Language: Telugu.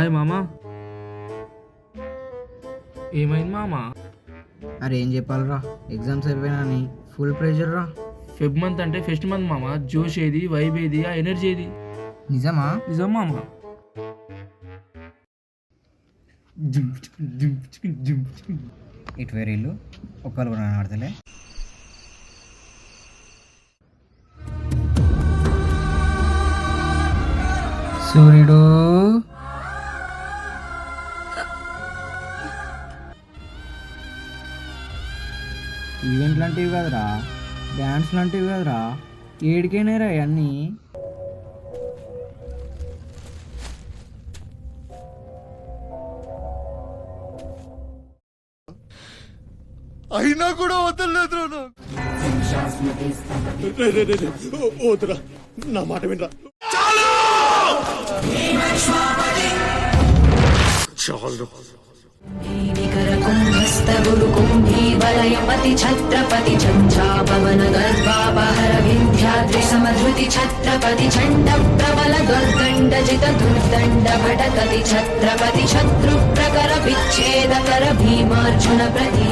హాయ్ మామా. ఏమైంది మామా? అరే ఏం చెప్పాలరా, ఎగ్జామ్స్ అయిపోయినా ఫుల్ ప్రెషర్ రా. ఫెబ్ మంత్ అంటే ఫెస్ట్ మంత్ మామా. జోష్ ఏది, వైబ్ ఏది, ఆ ఎనర్జీ ఏది? నిజమా? నిజం మామా. ఇటు వేరే ఇల్లు ఒక్కరు కూడా ఆడతలే. సూర్యుడు ఈవెంట్ లాంటివి కదరా, డ్యాన్స్ లాంటివి కదరా, ఏడికైనారా అవన్నీ. అయినా కూడా వదలలేదు. వద్దురా, నా మాట వినరా. చాలు. కుంభీవలయపతి ఛత్రపతి చంచాపవన గర్భాపహర వింధ్యాద్రి సమధృతి ఛత్రపతి చండ ప్రబల దుర్దండ జిత దుర్దండ భటకతి ఛత్రపతి శత్రు ప్రకర విచ్ఛేదకర భీమార్జున ప్రతి